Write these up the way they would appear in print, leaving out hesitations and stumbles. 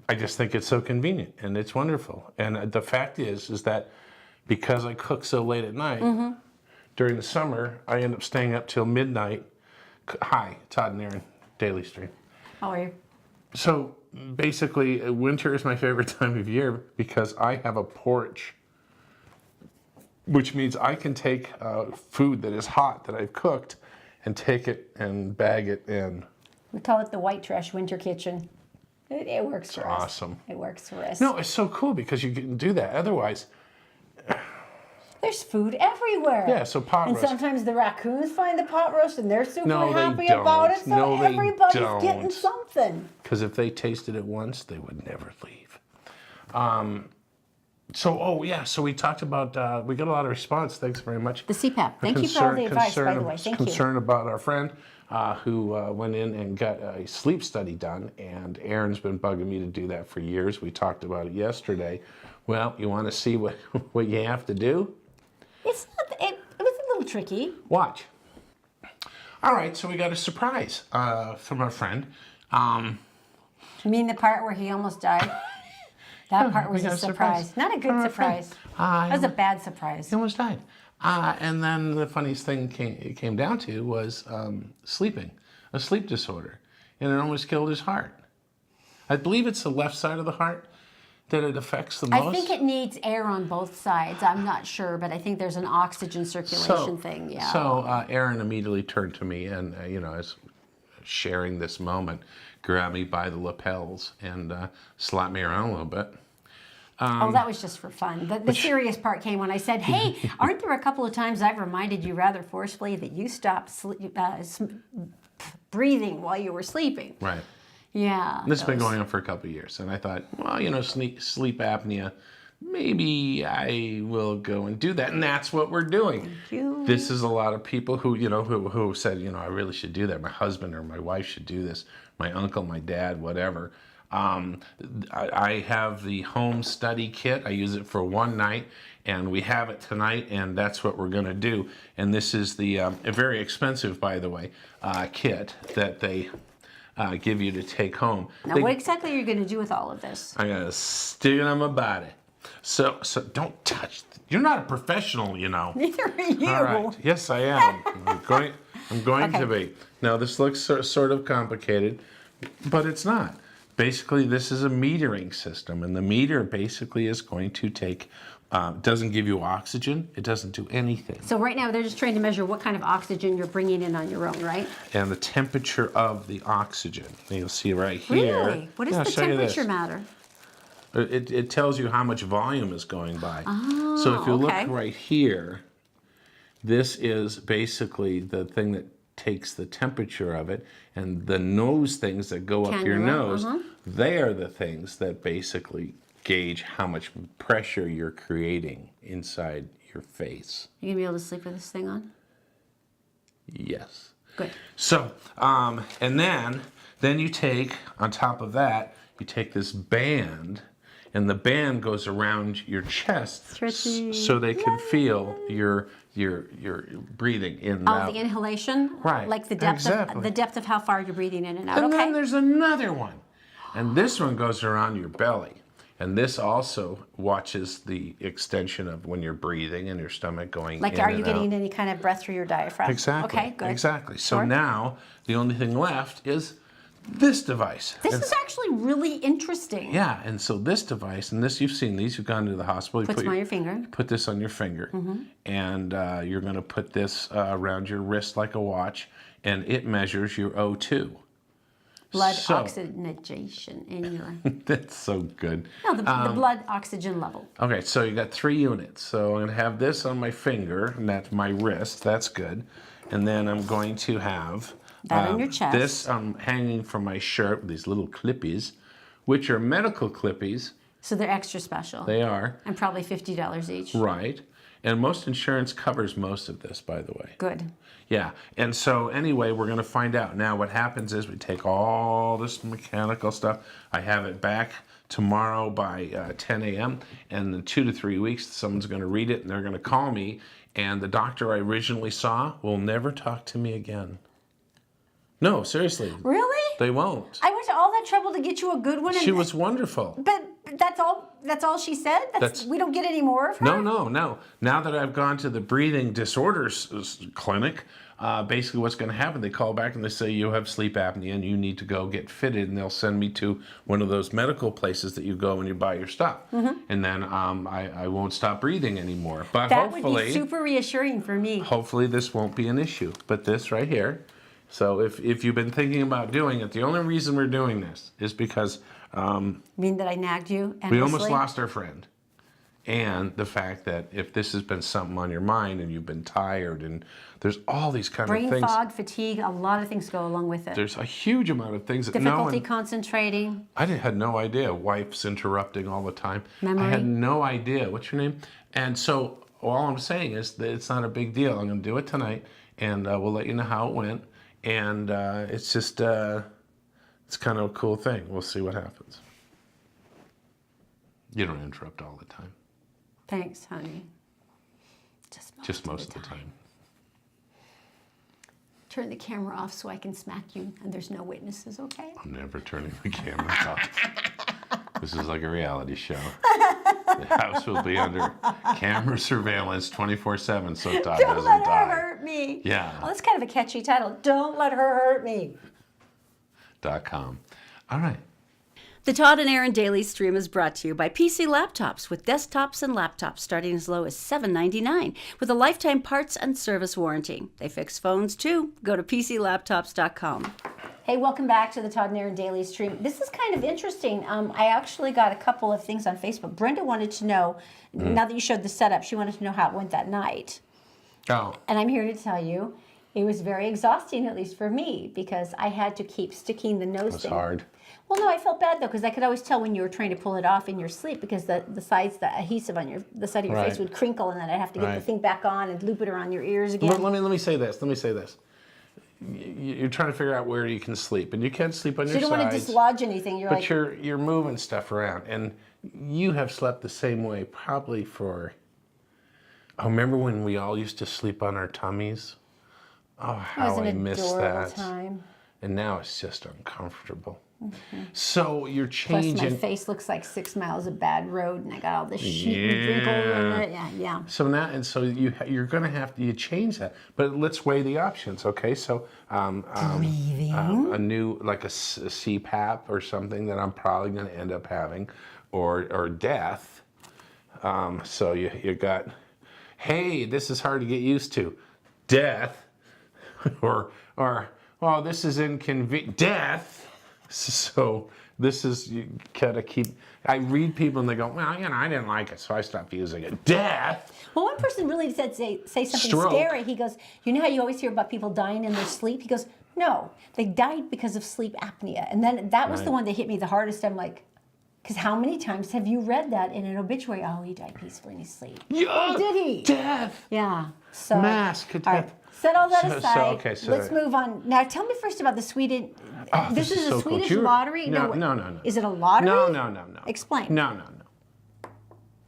I just think it's so convenient and it's wonderful. And the fact is that because I cook so late at night, during the summer, I end up staying up till midnight. Hi, Todd and Erin, Daily Stream. How are you? So basically, winter is my favorite time of year because I have a porch, which means I can take food that is hot that I've cooked and take it and bag it in. We call it the white trash winter kitchen. It works for us. Awesome. It works for us. No, it's so cool because you can do that. Otherwise, there's food everywhere. yeah, so pot roast. And sometimes the raccoons find the pot roast and they're super No, they happy don't. about it. So No, they everybody's don't. getting something. Because if they tasted it once, they would never leave. So we talked about, we got a lot of response. Thanks very much. The CPAP. Thank you for all the advice, by the way. Thank you. Concern about our friend who went in and got a sleep study done, and Erin's been bugging me to do that for years. We talked about it yesterday. Well, you want to see what you have to do? It's not, it was a little tricky. Watch. All right, so we got a surprise from our friend. You mean the part where he almost died? That part was we got a surprise. Not a good surprise. That was a bad surprise. He almost died. And then the funniest thing it came down to was sleeping, a sleep disorder. And it almost killed his heart. I believe it's the left side of the heart that it affects the most. I think it needs air on both sides. I'm not sure, but I think there's an oxygen circulation thing. Yeah. So Erin immediately turned to me and, as sharing this moment, grabbed me by the lapels and slapped me around a little bit. Oh, that was just for fun. The serious part came when I said, hey, aren't there a couple of times I've reminded you rather forcefully that you stopped breathing while you were sleeping? Right. Yeah. And this has been going on for a couple of years. And I thought, well, sleep apnea, maybe I will go and do that. And that's what we're doing. Thank you. This is a lot of people who, who said, I really should do that. My husband or my wife should do this. My uncle, my dad, whatever. I have the home study kit. I use it for one night, and we have it tonight, and that's what we're going to do. And this is the a very expensive, by the way, kit that they give you to take home. Now, what exactly are you going to do with all of this? I'm going to stick it on my body. So don't touch. You're not a professional, Neither are you. All right. Yes, I am. I'm going Okay. to be. Now, this looks sort of complicated, but it's not. Basically, this is a metering system, and the meter basically is going to take, doesn't give you oxygen, it doesn't do anything. So right now, they're just trying to measure what kind of oxygen you're bringing in on your own, right? And the temperature of the oxygen. And you'll see right here. Really? What does the temperature matter? It tells you how much volume is going by. Oh, so if you okay. look right here, this is basically the thing that takes the temperature of it, and the nose things that go up your nose, they are the things that basically gauge how much pressure you're creating inside your face. You gonna be able to sleep with this thing on? Yes. Good. So, and then you take, on top of that, you take this band, and the band goes around your chest so they can feel your breathing in and out. The inhalation? Right. Like the depth of how far you're breathing in and out. And okay. then there's another one. And this one goes around your belly. And this also watches the extension of when you're breathing and your stomach going in and out. Like, are you getting any kind of breath through your diaphragm? Exactly. Okay, good. Exactly. So Sure. now the only thing left is this device. This is actually really interesting. Yeah, and so this device, and this, you've seen these, you've gone to the hospital. Puts them on your finger. Put this on your finger, and you're going to put this around your wrist like a watch, and it measures your O2. Blood oxygenation in your... That's so good. No, the blood oxygen level. Okay, so you got 3 units. So I'm going to have this on my finger, and that's my wrist. That's good. And then I'm going to have... That on your chest. This hanging from my shirt with these little clippies, which are medical clippies. So they're extra special. They are. And probably $50 each. Right. And most insurance covers most of this, by the way. Good. Yeah. And so anyway, we're going to find out. Now what happens is we take all this mechanical stuff. I have it back tomorrow by 10 a.m. And in 2 to 3 weeks, someone's going to read it and they're going to call me. And the doctor I originally saw will never talk to me again. No, seriously. Really? They won't. I went to all that trouble to get you a good one. She was wonderful. But that's all she said? We don't get any more of her? No. Now that I've gone to the breathing disorders clinic, basically what's going to happen, they call back and they say, you have sleep apnea and you need to go get fitted, and they'll send me to one of those medical places that you go when you buy your stuff. And then I won't stop breathing anymore. But that hopefully, would be super reassuring for me. Hopefully this won't be an issue. But this right here, so if you've been thinking about doing it, the only reason we're doing this is because You mean that I nagged you endlessly? we almost lost our friend. And the fact that if this has been something on your mind and you've been tired and there's all these kind of things. Brain fog, fatigue, a lot of things go along with it. There's a huge amount of things that Difficulty concentrating. I had no idea. Wife's interrupting all the time. Memory. I had no idea. What's your name? And so all I'm saying is that it's not a big deal. I'm going to do it tonight, and we'll let you know how it went. And it's just, it's kind of a cool thing. We'll see what happens. You don't interrupt all the time. Thanks, honey. Just most of the time. Turn the camera off so I can smack you, and there's no witnesses, okay? I'm never turning the camera off. This is like a reality show. The house will be under camera surveillance 24/7 so Todd Don't doesn't let die. her hurt me. Yeah. Well, that's kind of a catchy title. Don't let her hurt me. .com. All right. The Todd and Erin Daily Stream is brought to you by PC Laptops, with desktops and laptops starting as low as $7.99 with a lifetime parts and service warranty. They fix phones too. Go to PCLaptops.com. Hey, welcome back to the Todd and Erin Daily Stream. This is kind of interesting. I actually got a couple of things on Facebook. Brenda wanted to know, now that you showed the setup, she wanted to know how it went that night. Oh. And I'm here to tell you, it was very exhausting, at least for me, because I had to keep sticking the nose It's thing. hard. Well, no, I felt bad though, because I could always tell when you were trying to pull it off in your sleep, because the sides, the adhesive on the side of your face Right. would crinkle, and then I'd have to get the Right. thing back on and loop it around your ears again. Let me say this. You're trying to figure out where you can sleep, and you can't sleep on So your you sides. don't want to dislodge anything. You're But like, you're moving stuff around, and you have slept the same way probably for. Oh, remember when we all used to sleep on our tummies? Oh, it how was I an miss adorable that. time. And now it's just uncomfortable. So you're Plus, changing. my face looks like 6 miles of bad road, and I got all this sheet and wrinkle in it. Yeah. So now, and so you're going to have to change that. But let's weigh the options, okay? So Breathing. a new, like a CPAP or something that I'm probably going to end up having, or death. So you got, hey, this is hard to get used to, death, or oh, this is inconvenient, death. So this is, you gotta keep, I read people and they go, well, I didn't like it, so I stopped using it. Death. Well, one person really said say something Stroke. scary. He goes, you know how you always hear about people dying in their sleep? He goes, no, they died because of sleep apnea. And then that was the one that hit me the hardest. I'm like, because how many times have you read that in an obituary? Oh, he died peacefully in his sleep. Yeah, Oh, did he? Death. Yeah. So, Mask. all right. Set all that So- aside. okay, so- Let's move on. Now, tell me first about the Sweden. Oh, this is a so cool. Swedish Do you- lottery? No. Is it a lottery? No. Explain. No.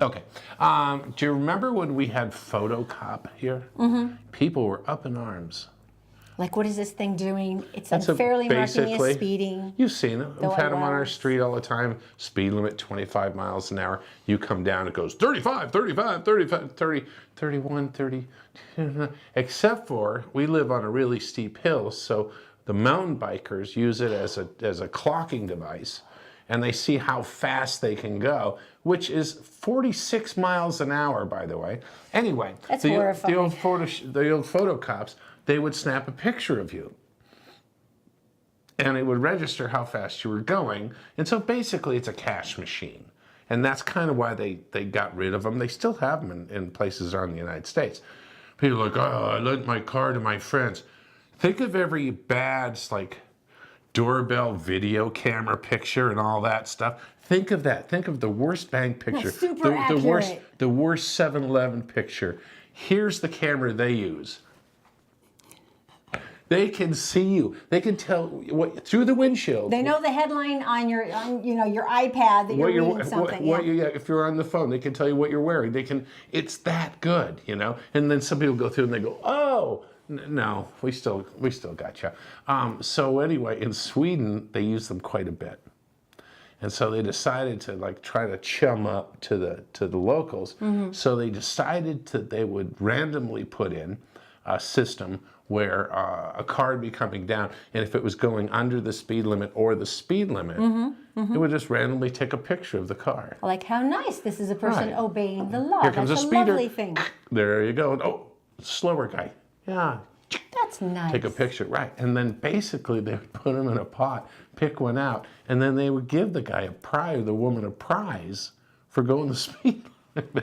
Okay. Do you remember when we had Photocop here? Mm-hmm. People were up in arms. Like, what is this thing doing? It's That's unfairly marking me basically- as speeding. You've seen it. We've Though had I them on our was. street all the time. Speed limit 25 miles an hour. You come down, it goes 35, 35, 35, 30, 31, 30. Except for we live on a really steep hill, so the mountain bikers use it as a clocking device, and they see how fast they can go, which is 46 miles an hour, by the way. Anyway, That's the horrifying. old photocops, they would snap a picture of you. And it would register how fast you were going. And so basically it's a cash machine. And that's kind of why they got rid of them. They still have them in places around the United States. People are like, oh, I lent my car to my friends. Think of every bad, like, doorbell video camera picture and all that stuff. Think of that. Think of the worst bank picture. super accurate. The worst 7-Eleven picture. Here's the camera they use. They can see you. They can tell what through the windshield. They know the headline on your iPad that you're reading something. If you're on the phone, they can tell you what you're wearing. It's that good, And then some people go through and they go, oh, No, we still got you. So anyway, in Sweden, they use them quite a bit. And so they decided to like try to chum up to the locals. So they decided they would randomly put in a system where a car would be coming down, and if it was going under the speed limit or the speed limit, it would just randomly take a picture of the car. Like, how nice. This is a person Right. obeying the law. Here comes That's a a speeder. lovely thing. There you go. Oh, slower guy. Yeah. That's nice. Take a picture, right. And then basically they would put them in a pot, pick one out, and then they would give the guy a prize, the woman a prize for going the speed limit.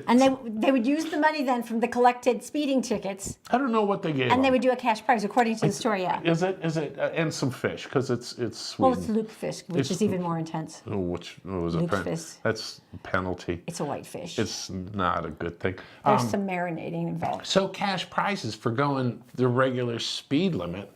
And they would use the money then from the collected speeding tickets, I don't know what they gave and they them. would do a cash prize, according to the story, yeah. Is it, and some fish, because it's Well, Sweden. it's lutefisk, which is even more intense. Which was a Lutefisk. that's penalty. It's a white fish. It's not a good thing. There's some marinating involved. So cash prizes for going the regular speed limit,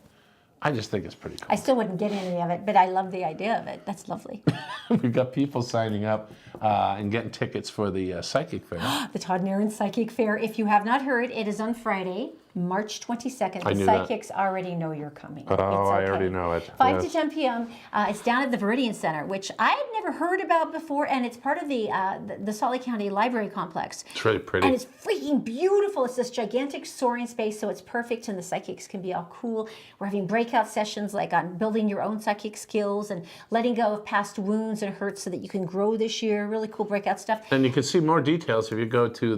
I just think it's pretty cool. I still wouldn't get any of it, but I love the idea of it. That's lovely. We've got people signing up and getting tickets for the psychic fair. The Todd and Erin Psychic Fair. If you have not heard, it is on Friday, March 22nd. I The knew that. psychics already know you're coming. Oh, It's I okay. already know it. 5 to Yes. 10 p.m. It's down at the Viridian Center, which I had never heard about before, and it's part of the Salt Lake County Library Complex. It's really pretty. And it's freaking beautiful. It's this gigantic soaring space, so it's perfect, and the psychics can be all cool. We're having breakout sessions like on building your own psychic skills and letting go of past wounds and hurts so that you can grow this year. Really cool breakout stuff. And you can see more details if you go to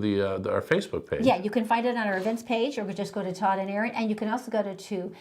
our Facebook page. Yeah, you can find it on our events page, or just go to Todd and Erin, and you can also go to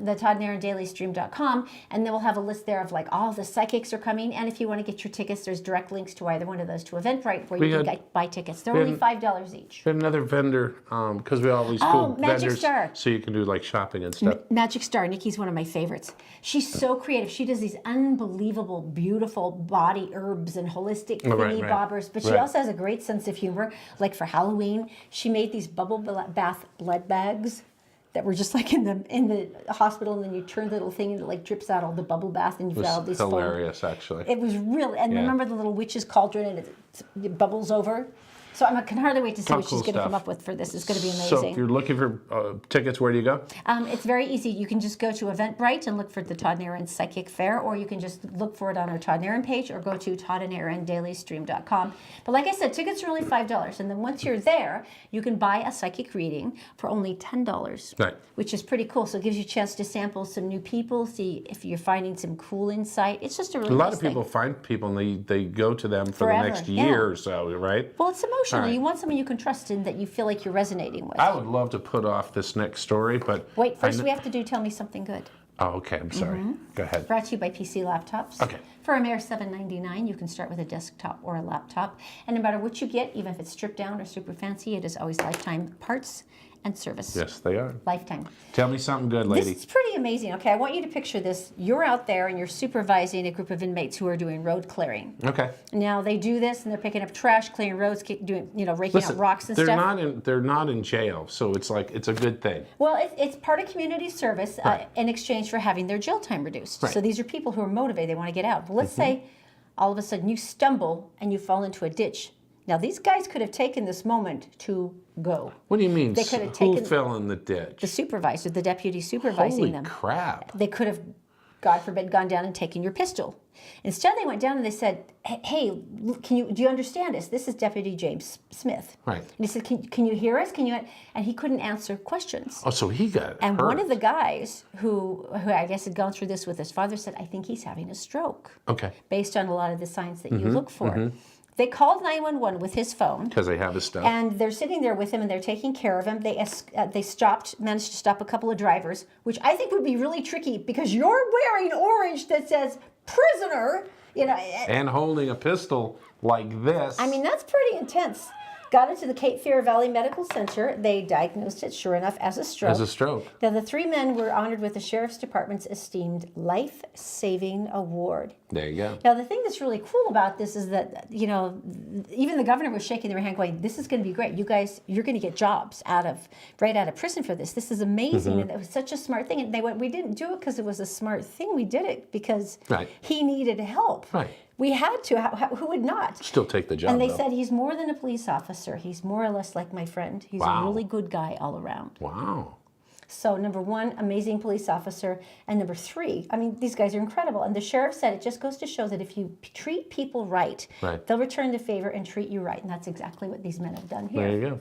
the Todd and Erin DailyStream.com, and then we'll have a list there of like all the psychics are coming. And if you want to get your tickets, there's direct links to either one of those to Eventbrite where you can buy tickets. They're only $5 each. We have another vendor because we always Oh, cool Magic vendors, Star. so you can do like shopping and stuff. Magic Star, Nikki's one of my favorites. She's so creative. She does these unbelievable, beautiful body herbs and holistic Oh, right, thingy right. bobbers, but she Right. also has a great sense of humor. Like for Halloween, she made these bubble bath blood bags that were just like in the hospital, and then you turn the little thing and it like drips out all the bubble bath, and you've It got all was these foam. hilarious, actually. It was really, and Yeah. remember the little witch's cauldron, and it bubbles over. So I can hardly wait to see Oh, what she's cool going to come stuff. up with for this. It's going to be So amazing. if you're looking for tickets, where do you go? It's very easy. You can just go to Eventbrite and look for the Todd and Erin Psychic Fair, or you can just look for it on our Todd and Erin page, or go to toddanderindailystream.com. But like I said, tickets are only $5, and then once you're there, you can buy a psychic reading for only $10, Right. which is pretty cool. So it gives you a chance to sample some new people, see if you're finding some cool insight. It's just a really A lot nice of people thing. find people and they go to them for Forever, the next yeah. year or so, right? Well, it's emotional. All right. You want someone you can trust and that you feel like you're resonating with. I would love to put off this next story, but Wait, first I we have to do Tell Me Something Good. Oh, okay. I'm sorry. Go ahead. Brought to you by PC Laptops. Okay. For a mere $7.99, you can start with a desktop or a laptop. And no matter what you get, even if it's stripped down or super fancy, it is always lifetime parts and service. Yes, they are. Lifetime. Tell me something good, lady. This is pretty amazing. Okay, I want you to picture this. You're out there and you're supervising a group of inmates who are doing road clearing. Okay. Now they do this and they're picking up trash, clearing roads, doing, raking Listen, out rocks and they're stuff. they're not in jail, so it's like it's a good thing. Well, it's part of community service Right. in exchange for having their jail time reduced. Right. So these are people who are motivated, they want to get out. But let's say all of a sudden you stumble and you fall into a ditch. Now these guys could have taken this moment to go. What do you mean? They could have Who taken fell in the ditch? the supervisor, the deputy supervising Holy them. crap! They could have, God forbid, gone down and taken your pistol. Instead, they went down and they said, "Hey, do you understand us? This is Deputy James Smith." Right. And he said, "Can you hear us? Can you?" And he couldn't answer questions. Oh, so he got And hurt. one of the guys who I guess had gone through this with his father said, "I think he's having a stroke," Okay. based on a lot of the signs that you look for. They called 911 with his phone. Because they have his stuff. And they're sitting there with him, and they're taking care of him. They managed to stop a couple of drivers, which I think would be really tricky because you're wearing orange that says prisoner. And holding a pistol like this. I mean, that's pretty intense. Got into the Cape Fear Valley Medical Center. They diagnosed it, sure enough, as a stroke. as a stroke. Now, the three men were honored with the Sheriff's Department's esteemed Life-Saving Award. There you go. Now, the thing that's really cool about this is that, even the governor was shaking their hand going, this is going to be great. You guys, you're going to get jobs right out of prison for this. This is amazing. And it was such a smart thing. And they went, we didn't do it because it was a smart thing. We did it because Right. he needed help. Right. We had to. Who would not? Still take the job. And they though. said he's more than a police officer. He's more or less like my friend. He's a Wow. really good guy all around. Wow. So number one, amazing police officer. And number three, I mean, these guys are incredible. And the sheriff said it just goes to show that if you treat people right, they'll return the favor and treat you right. And that's exactly what these men have done here. There you go.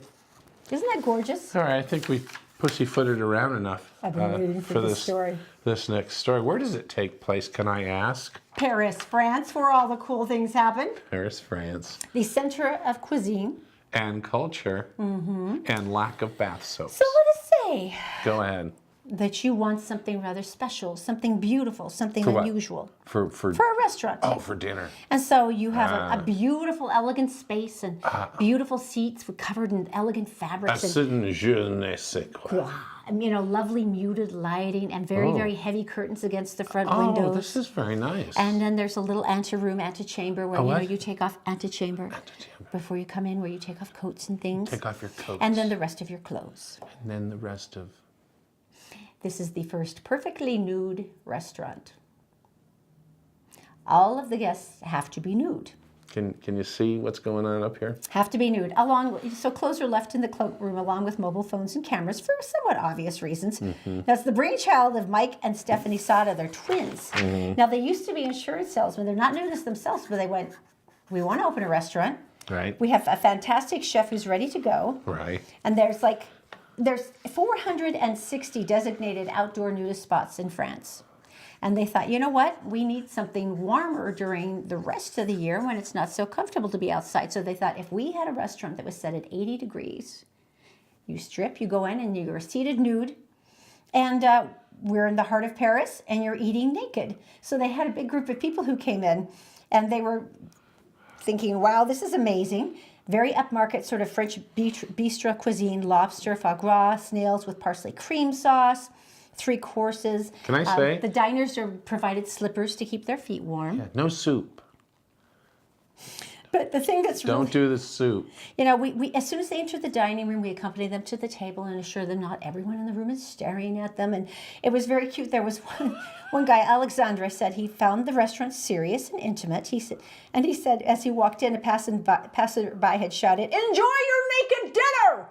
Isn't that gorgeous? All right, I think we pussyfooted around enough. I've been waiting for this story. This next story. Where does it take place, can I ask? Paris, France, where all the cool things happen. Paris, France. The center of cuisine. And culture. And lack of bath soaps. So let us say Go ahead. that you want something rather special, something beautiful, something For what? unusual. For a restaurant. Oh, for dinner. And so you have a beautiful, elegant space and beautiful seats covered in elegant fabrics. Je ne sais quoi. And, you know, lovely muted lighting and very, very heavy curtains against the front windows. Oh, this is very nice. And then there's a little anteroom, antechamber, where what? you take off antechamber before you come in, where you take off coats and things. Take off your coats. And then the rest of your clothes. And then the rest of... This is the first perfectly nude restaurant. All of the guests have to be nude. Can you see what's going on up here? Have to be nude. So clothes are left in the cloakroom along with mobile phones and cameras for somewhat obvious reasons. That's the brainchild of Mike and Stephanie Sada. They're twins. Now, they used to be insurance salesmen. They're not nudists themselves, but they went, we want to open a restaurant. Right. We have a fantastic chef who's ready to go. Right. And there's 460 designated outdoor nudist spots in France. And they thought, you know what? We need something warmer during the rest of the year when it's not so comfortable to be outside. So they thought if we had a restaurant that was set at 80 degrees, you strip, you go in and you're seated nude. And we're in the heart of Paris and you're eating naked. So they had a big group of people who came in and they were thinking, wow, this is amazing. Very upmarket sort of French bistro cuisine, lobster, foie gras, snails with parsley cream sauce. 3 courses. Can I say? The diners are provided slippers to keep their feet warm. Yeah, no soup. But the thing that's Don't do the soup. You know, we as soon as they enter the dining room, we accompany them to the table and assure them not everyone in the room is staring at them. And it was very cute. There was one guy, Alexandre, said he found the restaurant serious and intimate. He said as he walked in, a passerby had shouted, "Enjoy your naked dinner!"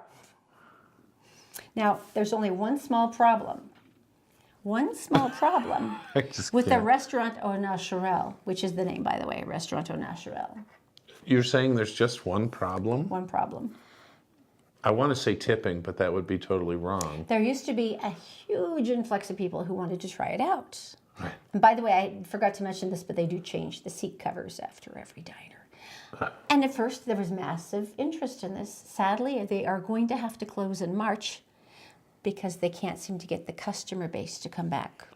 Now, there's only one small problem. With the Restaurant Au Naturel, which is the name, by the way, Restaurant Au Naturel. You're saying there's just one problem? One problem. I want to say tipping, but that would be totally wrong. There used to be a huge influx of people who wanted to try it out. Right. And by the way, I forgot to mention this, but they do change the seat covers after every diner. And at first, there was massive interest in this. Sadly, they are going to have to close in March because they can't seem to get the customer base to come back.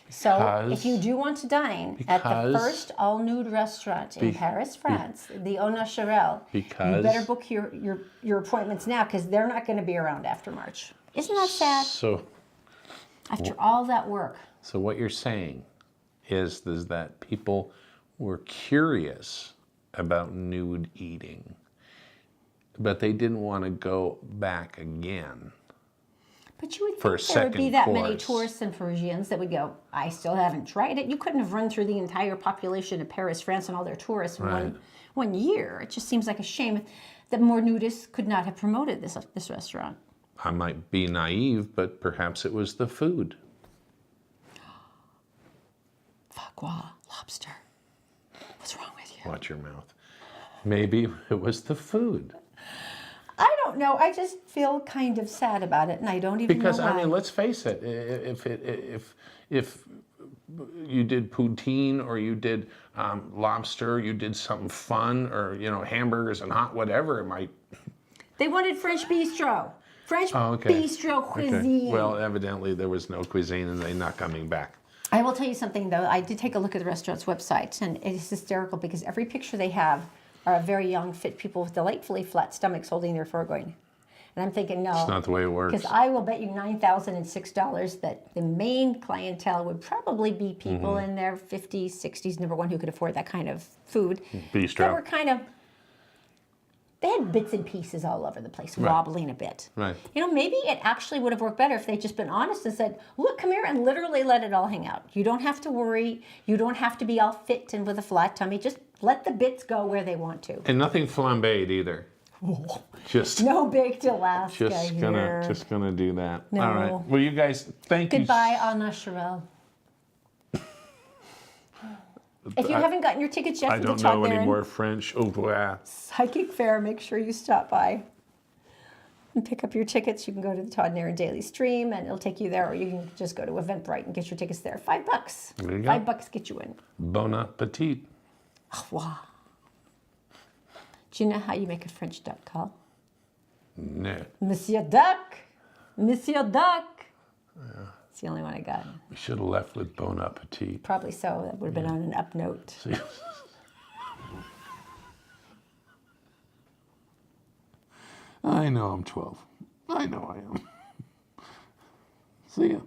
So if you do want to dine at the first all-nude restaurant in Paris, France, the Au Naturel, you better book your appointments now because they're not going to be around after March. Isn't that sad? So After all that work. So what you're saying is that people were curious about nude eating, but they didn't want to go back again. But you would think there would be that many tourists and Parisians that would go, I still haven't tried it. You couldn't have run through the entire population of Paris, France, and all their tourists in one year. It just seems like a shame that more nudists could not have promoted this restaurant. I might be naive, but perhaps it was the food. Foie gras, lobster. What's wrong with you? Watch your mouth. Maybe it was the food. I don't know. I just feel kind of sad about it, and I don't even know why. I mean, let's face it. If you did poutine or you did lobster, you did something fun, or hamburgers and hot whatever, it might. They wanted French bistro. Bistro cuisine. Okay. Well, evidently there was no cuisine, and they're not coming back. I will tell you something though. I did take a look at the restaurant's website, and it is hysterical because every picture they have are very young, fit people with delightfully flat stomachs holding their fur going. And I'm thinking, no. It's not the way it works. Because I will bet you $9,006 that the main clientele would probably be people in their 50s, 60s, number one, who could afford that kind of food. Bistro. That were they had bits and pieces all over the place, wobbling a bit. Right. Maybe it actually would have worked better if they'd just been honest and said, look, come here, and literally let it all hang out. You don't have to worry. You don't have to be all fit and with a flat tummy. Just let the bits go where they want to. And nothing flambéed either. Just No baked Alaska here. just gonna do that. No. All right. Well, you guys, thank you. Goodbye, Anna Sherelle. If you haven't gotten your tickets yet I for the don't Todd know and any Erin more French. Oh, boy. Psychic Fair, make sure you stop by and pick up your tickets. You can go to the Todd and Erin Daily Stream, and it'll take you there, or you can just go to Eventbrite and get your tickets there. $5. There you go. $5 get you in. Bon appetit. Oh, wow. Do you know how you make a French duck call? No. Monsieur Duck. Monsieur Duck. Yeah. It's the only one I got. We should have left with bon appetit. Probably so. That would have been on an up note. See? I know I'm 12. I know I am. See ya.